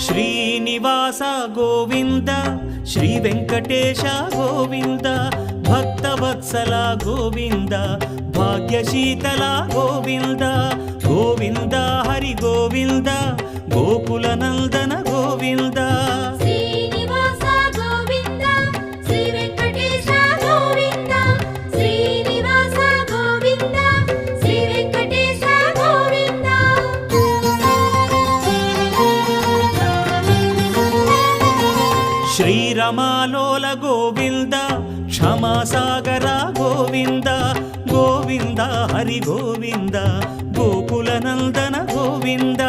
Srinivasa Govinda Shri Venkatesha Govinda Bhaktavatsala Govinda భాగ్యశీతల Govinda Govinda Hari Govinda Gokula Nandana Govinda Srinivasa Govinda Shri Venkatesha Govinda Srinivasa Govinda Shri Venkatesha Govinda శ్రీరమాలోల Govinda క్షమాసాగర Govinda Govinda Hari Govinda Gokula Nandana Govinda